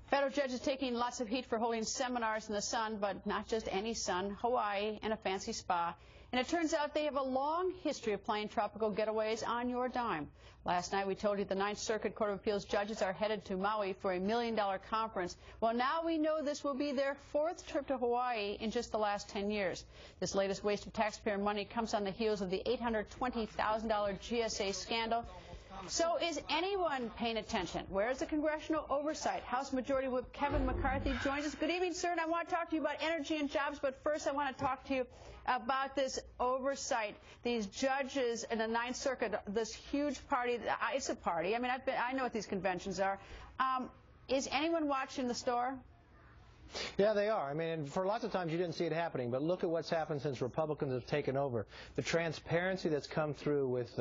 Federal judge is taking lots of heat for holding seminars in the sun, but not just any sun, Hawaii and a fancy spa. And it turns out they have a long history of playing tropical getaways on your dime. Last night we told you the Ninth Circuit Court of Appeals judges are headed to Maui for a $1 million conference. Well, now we know this will be their fourth trip to Hawaii in just the last 10 years. This latest waste of taxpayer money comes on the heels of the $820,000 GSA scandal. So is anyone paying attention? Where's the congressional oversight? House Majority Whip Kevin McCarthy joins us. Good evening, sir, and I want to talk to you about energy and jobs, but first I want to talk to you about this oversight. These judges in the Ninth Circuit, this huge party, it's a party. I mean, I know what these conventions are. Is anyone watching the store? Yeah, they are. I mean, for lots of times you didn't see it happening, but look at what's happened since Republicans have taken over. The transparency that's come through with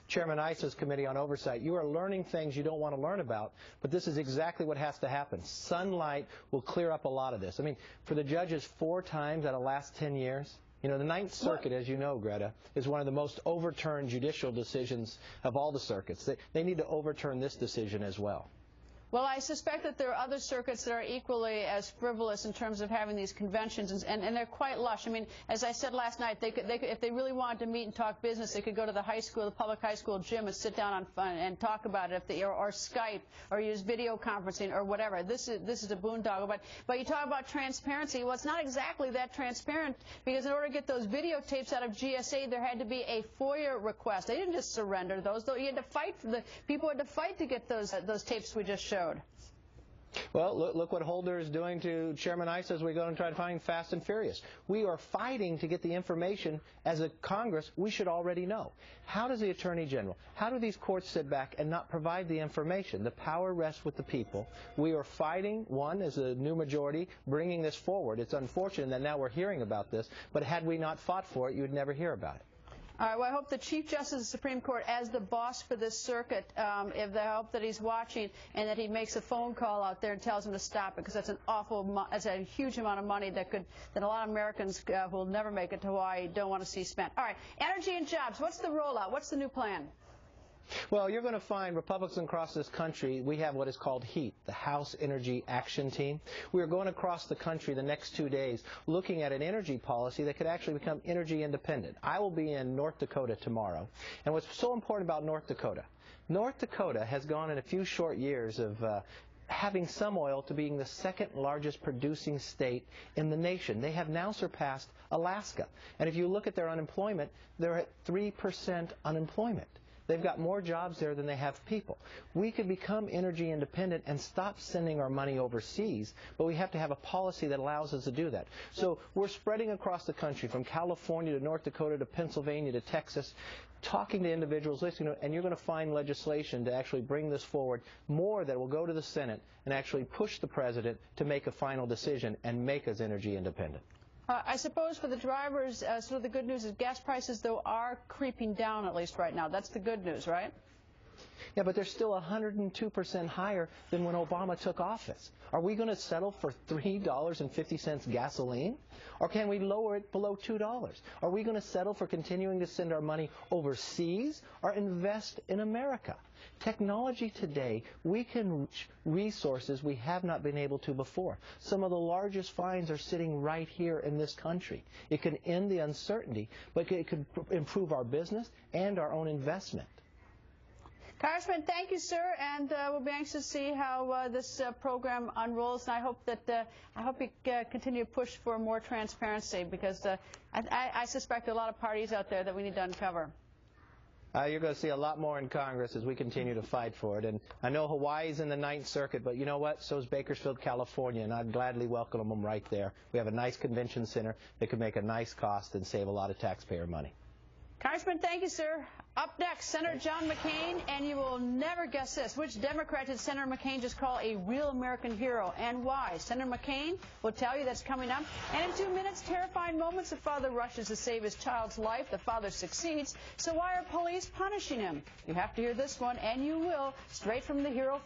Chairman Issa's Committee on Oversight. You are learning things you don't want to learn about, but this is exactly what has to happen. Sunlight will clear up a lot of this. I mean, for the judges 4 times out of the last 10 years, you know, the Ninth Circuit, as you know, Greta, is one of the most overturned judicial decisions of all the circuits. They need to overturn this decision as well. Well, I suspect that there are other circuits that are equally as frivolous in terms of having these conventions, and they're quite lush. I mean, as I said last night, they could, if they really wanted to meet and talk business, they could go to the high school, the public high school gym, and sit down on fun and talk about it, or Skype, or use video conferencing, or whatever. This is a boondoggle. But you talk about transparency. Well, it's not exactly that transparent, because in order to get those videotapes out of GSA, there had to be a FOIA request. They didn't just surrender those. Though you had to fight for people had to fight to get those tapes we just showed. Well, look what Holder is doing to Chairman Issa as we go and try to find Fast and Furious. We are fighting to get the information as a Congress we should already know. How does the Attorney General, how do these courts sit back and not provide the information? The power rests with the people. We are fighting, one, as a new majority, bringing this forward. It's unfortunate that now we're hearing about this, but had we not fought for it, you would never hear about it. All right, well, I hope the Chief Justice of the Supreme Court, as the boss for this circuit, I hope that he's watching and that he makes a phone call out there and tells him to stop it, because that's that's a huge amount of money that a lot of Americans who will never make it to Hawaii don't want to see spent. All right, energy and jobs. What's the rollout? What's the new plan? Well, you're going to find Republicans across this country, we have what is called HEAT, the House Energy Action Team. We are going across the country the next 2 days looking at an energy policy that could actually become energy independent. I will be in North Dakota tomorrow. And what's so important about North Dakota has gone in a few short years of having some oil to being the second largest producing state in the nation. They have now surpassed Alaska. And if you look at their unemployment, they're at 3% unemployment. They've got more jobs there than they have people. We could become energy independent and stop sending our money overseas, but we have to have a policy that allows us to do that. So we're spreading across the country from California to North Dakota to Pennsylvania to Texas, talking to individuals, listening to, and you're going to find legislation to actually bring this forward, more that will go to the Senate and actually push the President to make a final decision and make us energy independent. I suppose for the drivers, sort of the good news is gas prices, though, are creeping down, at least right now. That's the good news, right? Yeah, but they're still 102% higher than when Obama took office. Are we going to settle for $3.50 gasoline? Or can we lower it below $2? Are we going to settle for continuing to send our money overseas or invest in America? Technology today, we can reach resources we have not been able to before. Some of the largest finds are sitting right here in this country. It can end the uncertainty, but it could improve our business and our own investment. Congressman, thank you, sir, and we'll be anxious to see how this program unrolls. And I hope that you continue to push for more transparency, because I suspect there are a lot of parties out there that we need to uncover. You're going to see a lot more in Congress as we continue to fight for it. And I know Hawaii's in the Ninth Circuit, but you know what? So is Bakersfield, California, and I'd gladly welcome them right there. We have a nice convention center that could make a nice cost and save a lot of taxpayer money. Congressman, thank you, sir. Up next, Senator John McCain, and you will never guess this. Which Democrat did Senator McCain just call a real American hero, and why? Senator McCain will tell you. That's coming up. And in 2 minutes, terrifying moments. The father rushes to save his child's life. The father succeeds. So why are police punishing him? You have to hear this one, and you will, straight from the hero